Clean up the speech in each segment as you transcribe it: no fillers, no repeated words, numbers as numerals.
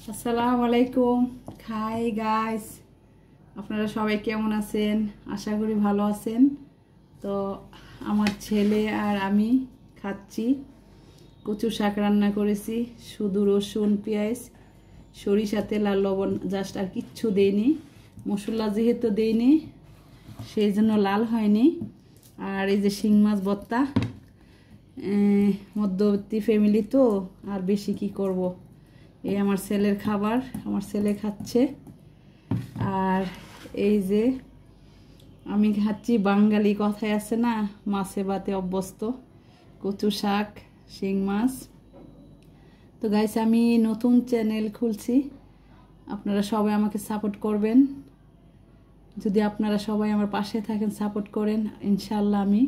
আসসালামু আলাইকুম। Hi guys, আপনারা সবাই কেমন আছেন? আশা করি ভালো আছেন। তো আমার ছেলে আর আমি খাচ্ছি কচু শাক রান্না করেছি, শুধু রসুন পেঁয়াজ সরিষা তেল আর লবণ, জাস্ট আর কিচ্ছু দেইনি। মশলা যেহেতু দেইনি সেই জন্য লাল হয়নি। আর এই যে শিং মাছ ভর্তা, মধ্যবর্তী ফ্যামিলি তো আর বেশি কি করব। এই আমার ছেলের খাবার, আমার ছেলে খাচ্ছে। আর এই যে আমি খাচ্ছি, বাঙালি কথায় আছে না, মাছে ভাতে অভ্যস্ত, কচু শাক শিং মাছ। তো গাইস, আমি নতুন চ্যানেল খুলছি, আপনারা সবাই আমাকে সাপোর্ট করবেন। যদি আপনারা সবাই আমার পাশে থাকেন, সাপোর্ট করেন, ইনশাল্লাহ আমি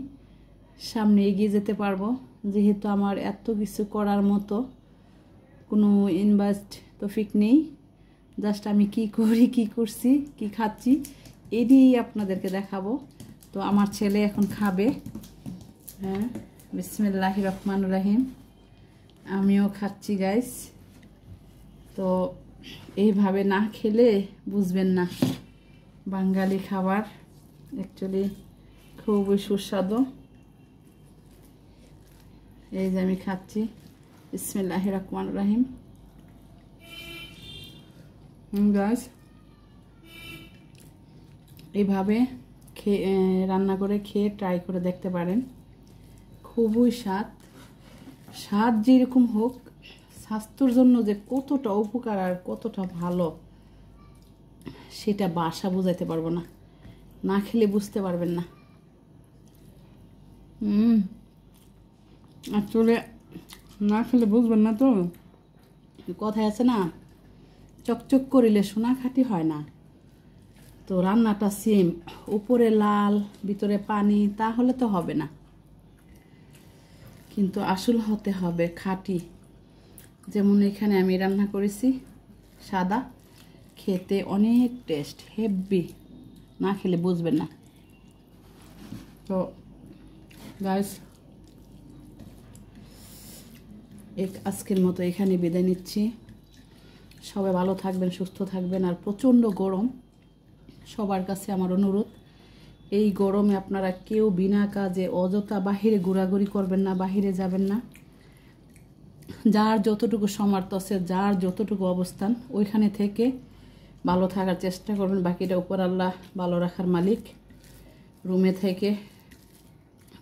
সামনে এগিয়ে যেতে পারবো। যেহেতু আমার এত কিছু করার মতো কোনো ইনভেস্ট তৌফিক নেই, জাস্ট আমি কি করি, কি করছি, কি খাচ্ছি এটাই আপনাদেরকে দেখাবো। তো আমার ছেলে এখন খাবে। হ্যাঁ, বিসমিল্লাহির রহমানির রহিম। আমিও খাচ্ছি গাইস। তো এইভাবে না খেলে বুঝবেন না, বাঙালি খাবার অ্যাকচুয়ালি খুবই সুস্বাদু। এই যে আমি খাচ্ছি, বিসমিল্লাহির রহমানির রহিম। গাইস, এইভাবে রান্না করে খেয়ে ট্রাই করে দেখতে পারেন। খুবই স্বাদ যেরকম হোক, স্বাস্থ্যর জন্য যে কতটা উপকার আর কতটা ভালো সেটা বাসা বোঝাইতে পারবো না, না খেলে বুঝতে পারবেন না। আসলে না খেলে বুঝবেন না। তো কথায় আছে না, চকচক করিলে সোনা খাঁটি হয় না। তো রান্নাটা সেম, উপরে লাল ভিতরে পানি, তাহলে তো হবে না। কিন্তু আসল হতে হবে খাঁটি। যেমন এখানে আমি রান্না করেছি সাদা, খেতে অনেক টেস্ট, হেভি, না খেলে বুঝবেন না। তো গাইস, আজকের মতো এখানে বিদায় নিচ্ছি। সবাই ভালো থাকবেন, সুস্থ থাকবেন। আর প্রচণ্ড গরম, সবার কাছে আমার অনুরোধ, এই গরমে আপনারা কেউ বিনা কাজে অযথা বাহিরে ঘোরাঘুরি করবেন না, বাহিরে যাবেন না। যার যতটুকু সামর্থ্য আছে, যার যতটুকু অবস্থান, ওইখানে থেকে ভালো থাকার চেষ্টা করবেন। বাকিটা উপর আল্লাহ ভালো রাখার মালিক। রুমে থেকে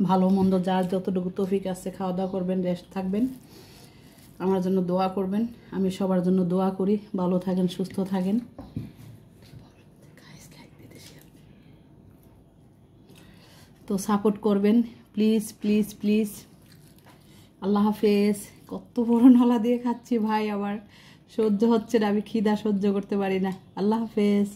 ভালো মন্দ যার যতটুকু তৌফিক আছে খাওয়া দাওয়া করবেন, রেস্ট থাকবেন। আমার জন্য দোয়া করবেন, আমি সবার জন্য দোয়া করি। ভালো থাকেন, সুস্থ থাকেন। তো সাপোর্ট করবেন প্লিজ প্লিজ প্লিজ। আল্লাহ হাফেজ। কত বড় নলা দিয়ে খাচ্ছি ভাই, আবার সহ্য হচ্ছে না, আমি খিদা সহ্য করতে পারি না। আল্লাহ হাফেজ।